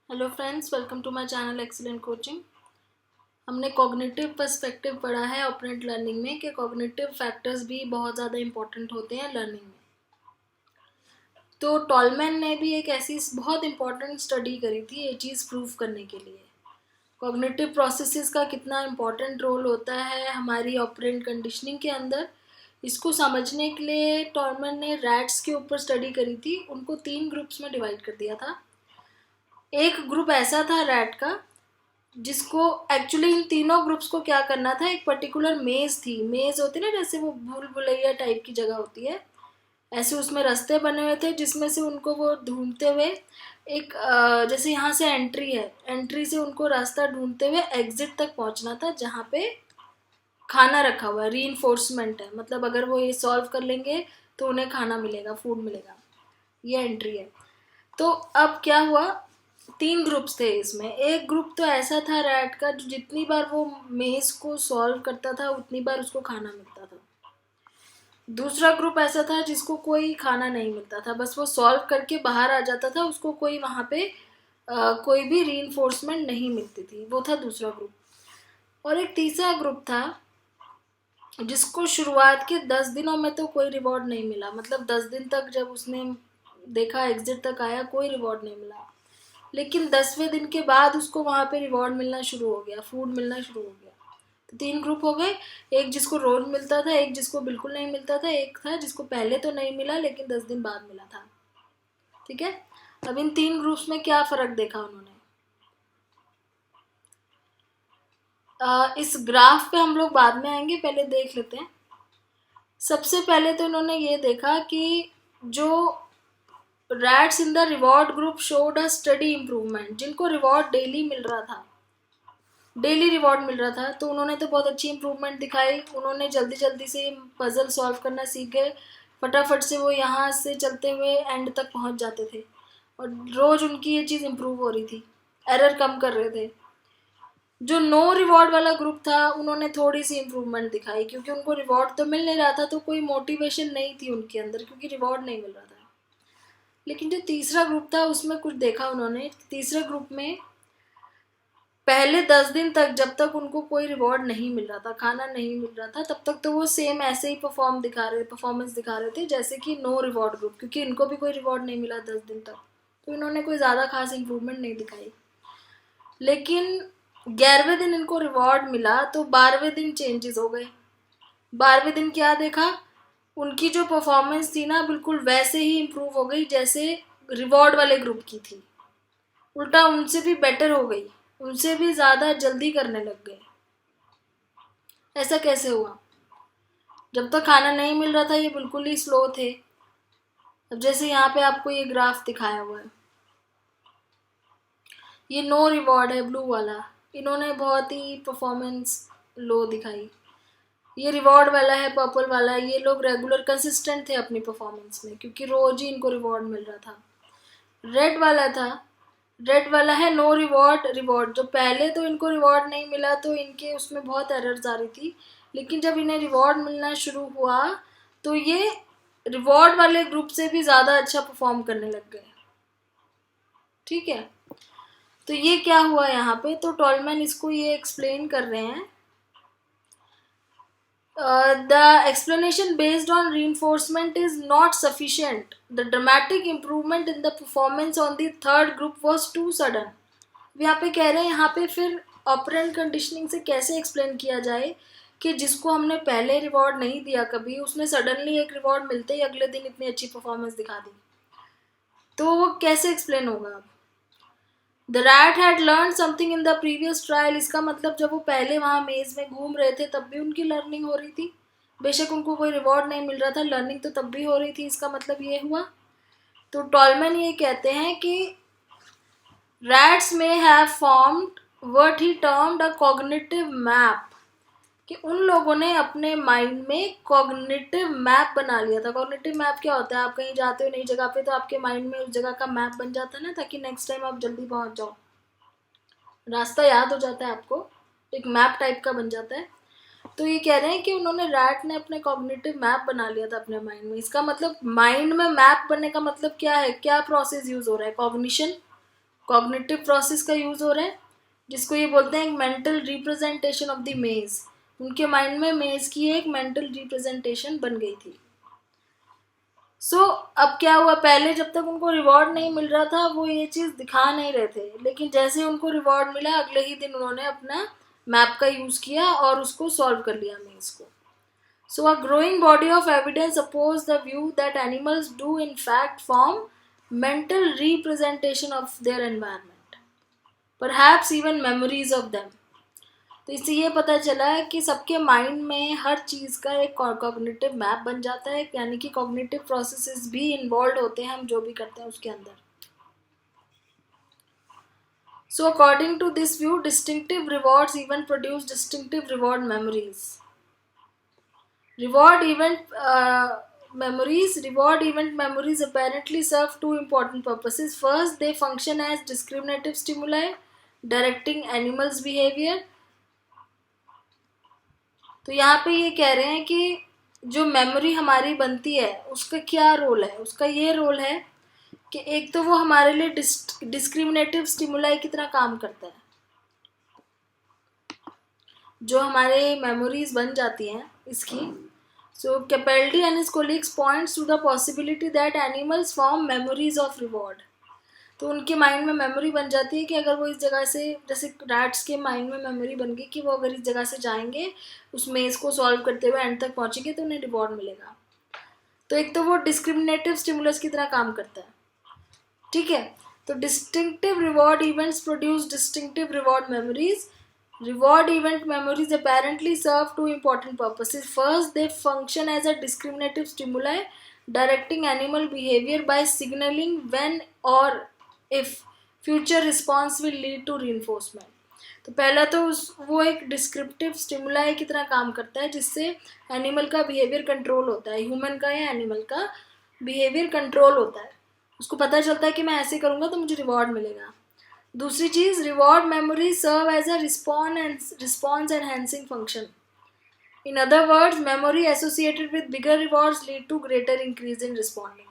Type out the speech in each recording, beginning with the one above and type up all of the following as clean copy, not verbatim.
Hello friends, welcome to my channel excellent coaching. हमने cognitive perspective पढ़ा है operand learning में कि कॉग्निटिव फैक्टर्स भी बहुत ज़्यादा इंपॉर्टेंट होते हैं लर्निंग में। तो टॉलमैन ने भी एक ऐसी बहुत इंपॉर्टेंट स्टडी करी थी ये चीज़ प्रूव करने के लिए कॉग्निटिव प्रोसेसेस का कितना इंपॉर्टेंट रोल होता है हमारी ऑपरेंट कंडीशनिंग के अंदर। इसको समझने के लिए टॉलमैन ने रैट्स के ऊपर स्टडी करी थी। उनको 3 ग्रुप्स में डिवाइड कर दिया था। एक ग्रुप ऐसा था रैट का जिसको एक्चुअली इन तीनों ग्रुप्स को क्या करना था, एक पर्टिकुलर मेज थी। मेज होती ना, जैसे वो भूल भुलैया टाइप की जगह होती है, ऐसे उसमें रास्ते बने हुए थे जिसमें से उनको वो ढूंढते हुए एक जैसे यहाँ से एंट्री है, एंट्री से उनको रास्ता ढूंढते हुए एग्जिट तक पहुँचना था जहाँ पे खाना रखा हुआ है। रीइंफोर्समेंट है, मतलब अगर वो ये सॉल्व कर लेंगे तो उन्हें खाना मिलेगा, फूड मिलेगा। ये एंट्री है। तो अब क्या हुआ, 3 ग्रुप्स थे इसमें। एक ग्रुप तो ऐसा था रैट का जो जितनी बार वो मेज को सॉल्व करता था उतनी बार उसको खाना मिलता था। दूसरा ग्रुप ऐसा था जिसको कोई खाना नहीं मिलता था, बस वो सॉल्व करके बाहर आ जाता था, उसको कोई वहाँ पे कोई भी रीइंफोर्समेंट नहीं मिलती थी। वो था दूसरा ग्रुप। और एक तीसरा ग्रुप था जिसको शुरुआत के 10 दिनों में तो कोई रिवॉर्ड नहीं मिला, मतलब 10 दिन तक जब उसने देखा एग्जिट तक आया कोई रिवॉर्ड नहीं मिला। लेकिन 10वें दिन के बाद उसको वहाँ पे रिवॉर्ड मिलना शुरू हो गया, फूड मिलना शुरू हो गया। तो 3 ग्रुप हो गए, एक जिसको रोज मिलता था, एक जिसको बिल्कुल नहीं मिलता था, एक था जिसको पहले तो नहीं मिला लेकिन 10 दिन बाद मिला था। ठीक है। अब इन 3 ग्रुप्स में क्या फ़र्क देखा उन्होंने, इस ग्राफ पे हम लोग बाद में आएंगे, पहले देख लेते हैं। सबसे पहले तो इन्होंने ये देखा कि जो rats in the reward group showed a study improvement, जिनको रिवॉर्ड डेली मिल रहा था, डेली रिवॉर्ड मिल रहा था, तो उन्होंने तो बहुत अच्छी इंप्रूवमेंट दिखाई। उन्होंने जल्दी जल्दी से पजल सॉल्व करना सीख गए, फटाफट से वो यहाँ से चलते हुए एंड तक पहुँच जाते थे और रोज़ उनकी ये चीज़ इम्प्रूव हो रही थी, एरर कम कर रहे थे। जो नो रिवॉर्ड वाला ग्रुप था उन्होंने थोड़ी सी इम्प्रूवमेंट दिखाई, क्योंकि उनको रिवॉर्ड तो मिल नहीं रहा था तो कोई मोटिवेशन नहीं थी उनके अंदर, क्योंकि रिवॉर्ड नहीं मिल रहा था। लेकिन जो तीसरा ग्रुप था उसमें कुछ देखा उन्होंने। तीसरे ग्रुप में पहले 10 दिन तक जब तक उनको कोई रिवॉर्ड नहीं मिल रहा था, खाना नहीं मिल रहा था, तब तक तो वो सेम ऐसे ही परफॉर्मेंस दिखा रहे थे जैसे कि नो रिवॉर्ड ग्रुप, क्योंकि इनको भी कोई रिवॉर्ड नहीं मिला 10 दिन तक, तो इन्होंने कोई ज़्यादा खास इंप्रूवमेंट नहीं दिखाई। लेकिन 11वें दिन इनको रिवॉर्ड मिला तो 12वें दिन चेंजेस हो गए। 12वें दिन क्या देखा, उनकी जो परफॉर्मेंस थी ना बिल्कुल वैसे ही इम्प्रूव हो गई जैसे रिवॉर्ड वाले ग्रुप की थी, उल्टा उनसे भी बेटर हो गई, उनसे भी ज़्यादा जल्दी करने लग गए। ऐसा कैसे हुआ, जब तक खाना नहीं मिल रहा था ये बिल्कुल ही स्लो थे। अब जैसे यहाँ पे आपको ये ग्राफ दिखाया हुआ है, ये नो रिवॉर्ड है ब्लू वाला, इन्होंने बहुत ही परफॉर्मेंस लो दिखाई। ये रिवॉर्ड वाला है पर्पल वाला, ये लोग रेगुलर कंसिस्टेंट थे अपनी परफॉर्मेंस में क्योंकि रोज ही इनको रिवॉर्ड मिल रहा था। रेड वाला है नो रिवॉर्ड, रिवॉर्ड जो पहले तो इनको रिवॉर्ड नहीं मिला तो इनके उसमें बहुत एरर्स आ रही थी, लेकिन जब इन्हें रिवॉर्ड मिलना शुरू हुआ तो ये रिवॉर्ड वाले ग्रुप से भी ज़्यादा अच्छा परफॉर्म करने लग गए। ठीक है। तो ये क्या हुआ यहाँ पे, तो टॉलमैन इसको ये एक्सप्लेन कर रहे हैं। The explanation based on reinforcement is not sufficient. The dramatic improvement in the performance on the third group was too sudden. यहाँ पे कह रहे हैं, यहाँ पे फिर ऑपरेंट कंडीशनिंग से कैसे एक्सप्लेन किया जाए कि जिसको हमने पहले रिवॉर्ड नहीं दिया कभी, उसने सडनली एक रिवॉर्ड मिलते ही अगले दिन इतनी अच्छी परफॉर्मेंस दिखा दी, तो वो कैसे एक्सप्लेन होगा। अब the rat had learn something in the previous trial, इसका मतलब जब वो पहले वहाँ मेज में घूम रहे थे तब भी उनकी लर्निंग हो रही थी, बेशक उनको कोई रिवॉर्ड नहीं मिल रहा था, लर्निंग तो तब भी हो रही थी। इसका मतलब ये हुआ। तो टॉलमैन ये कहते हैं कि रैट्स में have formed what he termed a cognitive map, कि उन लोगों ने अपने माइंड में कॉग्निटिव मैप बना लिया था। कॉग्निटिव मैप क्या होता है, आप कहीं जाते हो नई जगह पे तो आपके माइंड में उस जगह का मैप बन जाता है ना, ताकि नेक्स्ट टाइम आप जल्दी पहुंच जाओ, रास्ता याद हो जाता है आपको, एक मैप टाइप का बन जाता है। तो ये कह रहे हैं कि उन्होंने रैट ने अपने कॉग्निटिव मैप बना लिया था अपने माइंड में। इसका मतलब माइंड में मैप बनने का मतलब क्या है, क्या प्रोसेस यूज हो रहा है, कॉग्निशन। कॉग्निटिव प्रोसेस का यूज़ हो रहा है, जिसको ये बोलते हैं एक मेंटल रिप्रेजेंटेशन ऑफ द मेज। उनके माइंड में मेज की एक मेंटल रिप्रेजेंटेशन बन गई थी। अब क्या हुआ, पहले जब तक उनको रिवॉर्ड नहीं मिल रहा था वो ये चीज़ दिखा नहीं रहे थे, लेकिन जैसे उनको रिवॉर्ड मिला अगले ही दिन उन्होंने अपना मैप का यूज़ किया और उसको सॉल्व कर लिया मेज को। So a growing body of evidence supports the view that animals do in fact form mental representation of their environment, perhaps even memories of them. तो इससे ये पता चला है कि सबके माइंड में हर चीज़ का एक कॉग्निटिव मैप बन जाता है, यानी कि कॉग्निटिव प्रोसेसेस भी इन्वॉल्व होते हैं हम जो भी करते हैं उसके अंदर। So according to this view, distinctive rewards even produce distinctive reward memories. Reward event memories apparently serve two important purposes. First, they function as discriminative stimuli directing animals' behavior. तो यहाँ पे ये कह रहे हैं कि जो मेमोरी हमारी बनती है उसका क्या रोल है, उसका ये रोल है कि एक तो वो हमारे लिए डिस्क्रिमिनेटिव स्टिमुलाई की तरह काम करता है। जो हमारे मेमोरीज बन जाती हैं इसकी, so Capaldi and his colleagues points to the possibility that animals form memories of reward. तो उनके माइंड में मेमोरी बन जाती है कि अगर वो इस जगह से, जैसे रैट्स के माइंड में मेमोरी बन गई कि वो अगर इस जगह से जाएंगे उस मेज को सॉल्व करते हुए एंड तक पहुंचेंगे तो उन्हें रिवॉर्ड मिलेगा। तो एक तो वो डिस्क्रिमिनेटिव स्टिमुलस की तरह काम करता है, ठीक है। तो distinctive reward events produce distinctive reward memories. Reward event memories apparently serve two important purposes. First, they function as a discriminative stimuli directing animal behavior by signaling when or if future response will lead to reinforcement. तो पहला तो वो एक descriptive stimuli की तरह काम करता है जिससे एनिमल का बिहेवियर कंट्रोल होता है, ह्यूमन का या एनिमल का बिहेवियर कंट्रोल होता है। उसको पता चलता है कि मैं ऐसे करूँगा तो मुझे रिवॉर्ड मिलेगा। दूसरी चीज़, reward memory serve as a response enhancing function. In other words, memory associated with bigger rewards lead to greater increase in responding.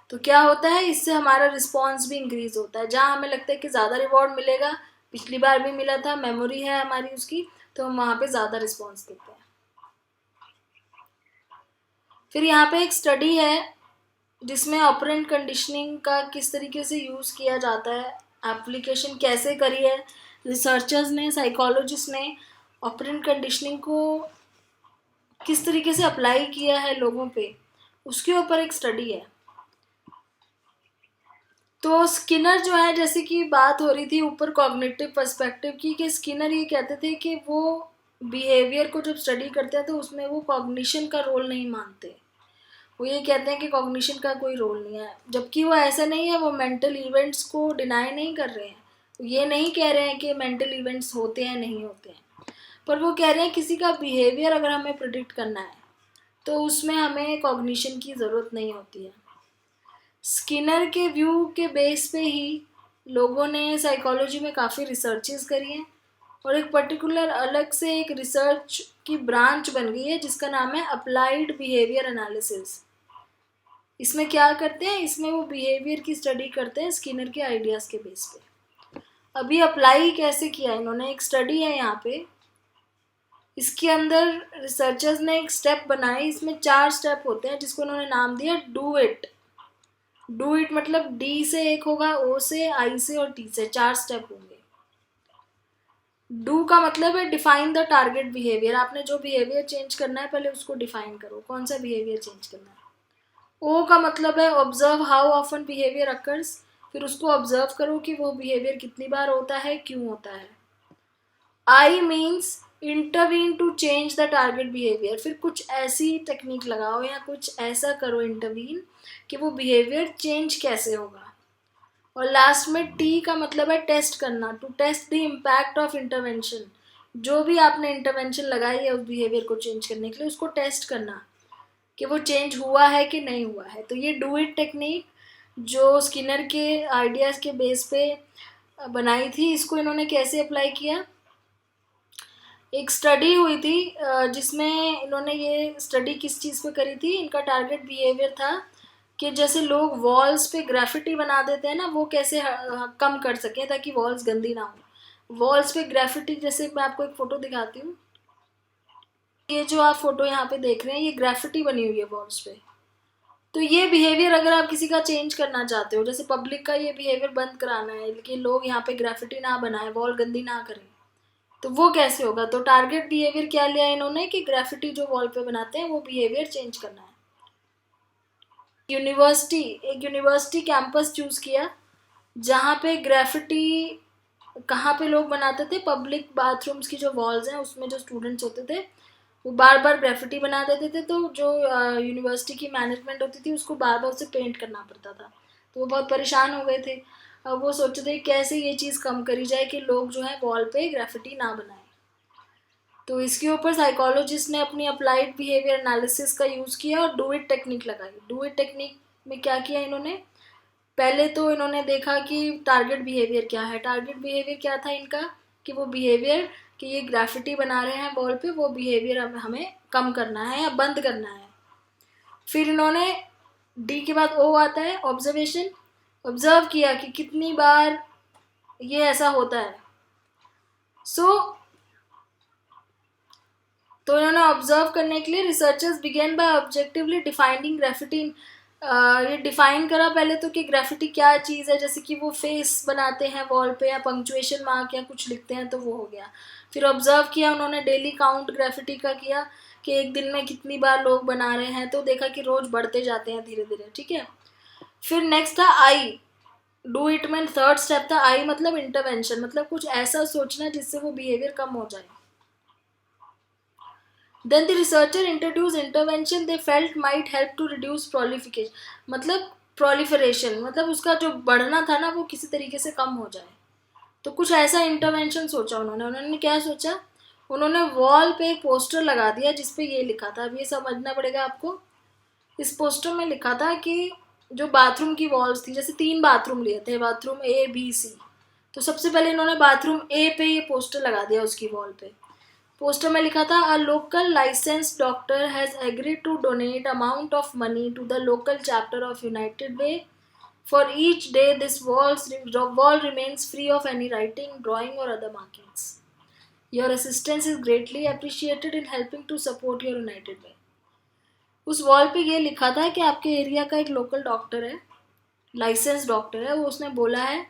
तो क्या होता है, इससे हमारा रिस्पॉन्स भी इंक्रीज होता है। जहाँ हमें लगता है कि ज़्यादा रिवॉर्ड मिलेगा, पिछली बार भी मिला था, मेमोरी है हमारी उसकी, तो हम वहाँ पे ज़्यादा रिस्पॉन्स देते हैं। फिर यहाँ पे एक स्टडी है जिसमें ऑपरेंट कंडीशनिंग का किस तरीके से यूज़ किया जाता है, एप्लीकेशन कैसे करी है रिसर्चर्स ने, साइकोलॉजिस्ट ने ऑपरेंट कंडीशनिंग को किस तरीके से अप्लाई किया है लोगों पे, उसके ऊपर एक स्टडी है। तो स्किनर जो है, जैसे कि बात हो रही थी ऊपर कॉग्निटिव पर्सपेक्टिव की, कि स्किनर ये कहते थे कि वो बिहेवियर को जब स्टडी करते हैं तो उसमें वो कॉग्निशन का रोल नहीं मानते। वो ये कहते हैं कि कॉग्निशन का कोई रोल नहीं है, जबकि वो ऐसा नहीं है। वो मेंटल इवेंट्स को डिनाई नहीं कर रहे हैं, ये नहीं कह रहे हैं कि मेंटल इवेंट्स होते हैं नहीं होते हैं, पर वो कह रहे हैं किसी का बिहेवियर अगर हमें प्रिडिक्ट करना है तो उसमें हमें कॉग्निशन की ज़रूरत नहीं होती है। स्किनर के व्यू के बेस पे ही लोगों ने साइकोलॉजी में काफ़ी रिसर्चेस करी हैं और एक पर्टिकुलर अलग से एक रिसर्च की ब्रांच बन गई है जिसका नाम है अप्लाइड बिहेवियर एनालिसिस। इसमें क्या करते हैं, इसमें वो बिहेवियर की स्टडी करते हैं स्किनर के आइडियाज़ के बेस पे। अभी अप्लाई कैसे किया इन्होंने, एक स्टडी है यहाँ पे, इसके अंदर रिसर्चर्स ने एक स्टेप बनाई। इसमें 4 स्टेप होते हैं जिसको उन्होंने नाम दिया डू इट। डू इट मतलब डी से एक होगा, ओ से, आई से और टी से, 4 स्टेप होंगे। डू का मतलब है डिफाइन द टारगेट बिहेवियर। आपने जो बिहेवियर चेंज करना है पहले उसको डिफाइन करो, कौन सा बिहेवियर चेंज करना है। ओ का मतलब है observe how often behaviour occurs, फिर उसको ऑब्जर्व करो कि वो बिहेवियर कितनी बार होता है, क्यों होता है। I means intervene to change the target behaviour, फिर कुछ ऐसी टेक्निक लगाओ या कुछ ऐसा करो इंटरवीन कि वो बिहेवियर चेंज कैसे होगा। और लास्ट में टी का मतलब है टेस्ट करना, to test the impact of intervention. जो भी आपने इंटरवेंशन लगाई है उस बिहेवियर को चेंज करने के लिए, उसको टेस्ट करना कि वो चेंज हुआ है कि नहीं हुआ है। तो ये डू इट टेक्निक जो स्किनर के आइडियाज़ के बेस पे बनाई थी, इसको इन्होंने कैसे अप्लाई किया। एक स्टडी हुई थी जिसमें इन्होंने ये स्टडी किस चीज़ पे करी थी, इनका टारगेट बिहेवियर था कि जैसे लोग वॉल्स पे ग्राफिटी बना देते हैं ना, वो कैसे कम कर सकें ताकि वॉल्स गंदी ना हो। वॉल्स पे ग्राफिटी, जैसे मैं आपको एक फ़ोटो दिखाती हूँ, ये जो आप फोटो यहाँ पे देख रहे हैं ये ग्राफिटी बनी हुई है वॉल्स पे। तो ये बिहेवियर अगर आप किसी का चेंज करना चाहते हो, जैसे पब्लिक का ये बिहेवियर बंद कराना है कि लोग यहाँ पे ग्राफिटी ना बनाएं, वॉल गंदी ना करें, तो वो कैसे होगा? तो टारगेट बिहेवियर क्या लिया इन्होंने कि ग्राफिटी जो वॉल पे बनाते हैं वो बिहेवियर चेंज करना है। एक यूनिवर्सिटी कैंपस चूज किया जहाँ पे ग्राफिटी, कहाँ पे लोग बनाते थे, पब्लिक बाथरूम्स की जो वॉल्स हैं उसमें जो स्टूडेंट्स होते थे वो बार बार ग्राफिटी बना देते थे, तो जो यूनिवर्सिटी की मैनेजमेंट होती थी उसको बार बार उसे पेंट करना पड़ता था, तो वो बहुत परेशान हो गए थे। अब वो सोचते थे कैसे ये चीज़ कम करी जाए कि लोग जो है वॉल पे ग्राफिटी ना बनाए। तो इसके ऊपर साइकोलॉजिस्ट ने अपनी अप्लाइड बिहेवियर एनालिसिस का यूज़ किया और डू इट टेक्निक लगाई। डू इट टेक्निक में क्या किया इन्होंने, पहले तो इन्होंने देखा कि टारगेट बिहेवियर क्या है। टारगेट बिहेवियर क्या था इनका कि वो बिहेवियर कि ये ग्राफिटी बना रहे हैं वॉल पे, वो बिहेवियर हमें कम करना है या बंद करना है। फिर इन्होंने डी के बाद ओ आता है ऑब्जर्वेशन, ऑब्जर्व किया कि कितनी बार ये ऐसा होता है। तो इन्होंने ऑब्जर्व करने के लिए researchers began by objectively defining graffiti. ये डिफाइन करा पहले तो कि ग्राफिटी क्या चीज़ है, जैसे कि वो फेस बनाते हैं वॉल पे या पंक्चुएशन मार्क या कुछ लिखते हैं तो वो हो गया। फिर ऑब्जर्व किया उन्होंने, डेली काउंट ग्राफिटी का किया कि एक दिन में कितनी बार लोग बना रहे हैं, तो देखा कि रोज बढ़ते जाते हैं धीरे धीरे, ठीक है। फिर नेक्स्ट था आई, डू इट में थर्ड स्टेप था। आई मतलब इंटरवेंशन, मतलब कुछ ऐसा सोचना जिससे वो बिहेवियर कम हो जाए। Then the researcher introduced intervention they felt might help to reduce proliferation, मतलब proliferation मतलब उसका जो बढ़ना था ना वो किसी तरीके से कम हो जाए। तो कुछ ऐसा इंटरवेंशन सोचा उन्होंने क्या सोचा, उन्होंने वॉल पे एक पोस्टर लगा दिया जिसपे ये लिखा था। अब ये समझना पड़ेगा आपको। इस पोस्टर में लिखा था कि जो बाथरूम की वॉल्स थी, जैसे 3 बाथरूम लिए थे, बाथरूम ए बी सी, तो सबसे पहले इन्होंने बाथरूम ए पे ये पोस्टर लगा दिया उसकी वॉल पे। पोस्टर में लिखा था a local licence doctor has agreed to donate amount of money to the local chapter of United Way for each day this wall remains free of any writing, drawing और other markings. Your assistance is greatly appreciated in helping to support your United Way. उस wall पे ये लिखा था कि आपके area का एक लोकल डॉक्टर है, लाइसेंस डॉक्टर है, वो उसने बोला है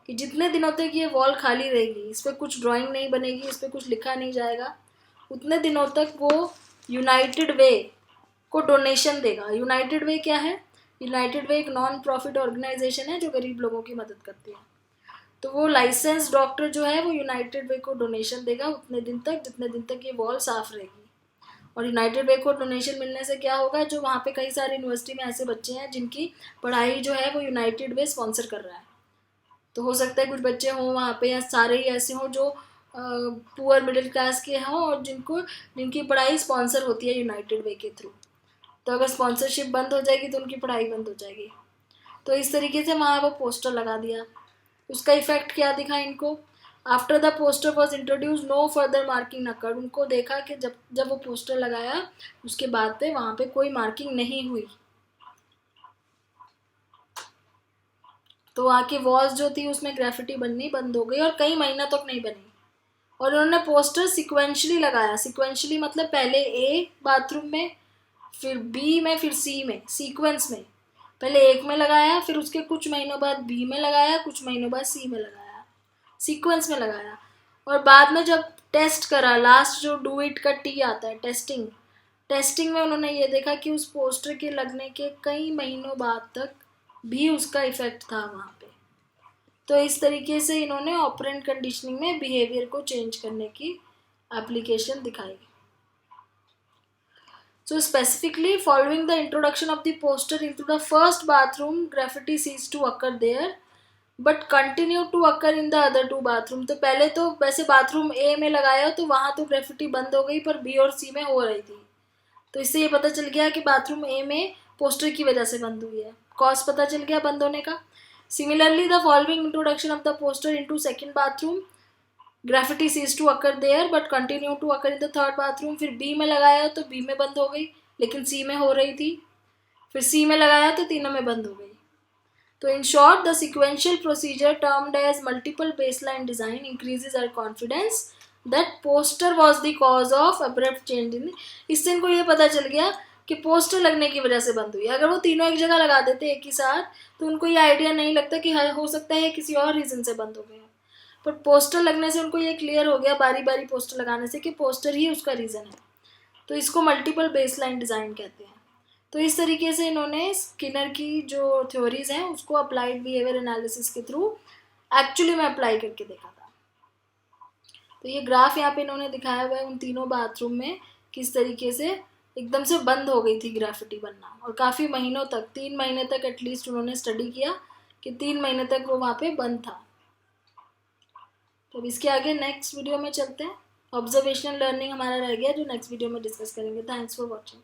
कि जितने दिनों तक ये वॉल खाली रहेगी, इस पर कुछ ड्राइंग नहीं बनेगी, इस पर कुछ लिखा नहीं जाएगा, उतने दिनों तक वो यूनाइटेड वे को डोनेशन देगा। यूनाइटेड वे क्या है? यूनाइटेड वे एक नॉन प्रॉफिट ऑर्गेनाइजेशन है जो गरीब लोगों की मदद करती है। तो वो लाइसेंस डॉक्टर जो है वो यूनाइटेड वे को डोनेशन देगा उतने दिन तक जितने दिन तक ये वॉल साफ रहेगी। और यूनाइटेड वे को डोनेशन मिलने से क्या होगा, जो वहाँ पे कई सारे यूनिवर्सिटी में ऐसे बच्चे हैं जिनकी पढ़ाई जो है वो यूनाइटेड वे स्पॉन्सर कर रहा है। तो हो सकता है कुछ बच्चे हों वहाँ पे या सारे ही ऐसे हों जो पुअर मिडिल क्लास के हों और जिनकी पढ़ाई स्पॉन्सर होती है यूनाइटेड वे के थ्रू। तो अगर स्पॉन्सरशिप बंद हो जाएगी तो उनकी पढ़ाई बंद हो जाएगी। तो इस तरीके से वहाँ वो पोस्टर लगा दिया। उसका इफेक्ट क्या दिखा इनको, after the poster was introduce no further marking occurred. उनको देखा कि जब वो पोस्टर लगाया उसके बाद पे वहाँ पे कोई मार्किंग नहीं हुई, तो वहाँ की वॉल्स जो थी उसमें ग्राफिटी बननी बंद हो गई और कई महीनों तक नहीं बनी। और उन्होंने पोस्टर सिक्वेंशली लगाया। सिक्वेंशली मतलब पहले ए बाथरूम में, फिर बी में, फिर सी में, सीक्वेंस में। पहले एक में लगाया, फिर उसके कुछ महीनों बाद बी में लगाया, कुछ महीनों बाद सी में लगाया, सीक्वेंस में लगाया। और बाद में जब टेस्ट करा, लास्ट जो डू इट का टी आता है, टेस्टिंग में उन्होंने ये देखा कि उस पोस्टर के लगने के कई महीनों बाद तक भी उसका इफेक्ट था वहाँ पे। तो इस तरीके से इन्होंने ऑपरेंट कंडीशनिंग में बिहेवियर को चेंज करने की एप्लीकेशन दिखाई। So specifically, following the introduction of the poster into the first bathroom, graffiti ceased to occur there, but continued to occur in the other 2 bathroom. तो पहले तो वैसे बाथरूम ए में लगाया तो वहाँ तो ग्राफिटी बंद हो गई, पर बी और सी में हो रही थी। तो इससे ये पता चल गया कि बाथरूम ए में पोस्टर की वजह से बंद हुई है, कॉज पता चल गया बंद होने का। Similarly, the following introduction of the poster into second bathroom, graffiti ceased to occur there but continue to occur in the third bathroom. फिर बी में लगाया तो बी में बंद हो गई लेकिन सी में हो रही थी। फिर सी में लगाया तो तीनों में बंद हो गई। तो in short the sequential procedure termed as multiple baseline design increases our confidence that poster was the cause of abrupt change in. इससे इनको ये पता चल गया कि पोस्टर लगने की वजह से बंद हुई। अगर वो तीनों एक जगह लगा देते एक ही साथ तो उनको ये आइडिया नहीं लगता कि हो सकता है किसी और रीज़न से बंद हो गया, पर पोस्टर लगने से उनको ये क्लियर हो गया बारी बारी पोस्टर लगाने से कि पोस्टर ही उसका रीज़न है। तो इसको मल्टीपल बेसलाइन डिज़ाइन कहते हैं। तो इस तरीके से इन्होंने स्किनर की जो थ्योरीज हैं उसको अप्लाइड बिहेवियर एनालिसिस के थ्रू एक्चुअली में अप्लाई करके देखा था। तो ये ग्राफ यहाँ पे इन्होंने दिखाया हुआ है उन तीनों बाथरूम में किस तरीके से एकदम से बंद हो गई थी ग्राफिटी बनना, और काफ़ी महीनों तक 3 महीने तक एटलीस्ट उन्होंने स्टडी किया कि 3 महीने तक वो वहाँ पे बंद था। तो अब इसके आगे नेक्स्ट वीडियो में चलते हैं। ऑब्जर्वेशनल लर्निंग हमारा रह गया जो नेक्स्ट वीडियो में डिस्कस करेंगे। Thanks for watching.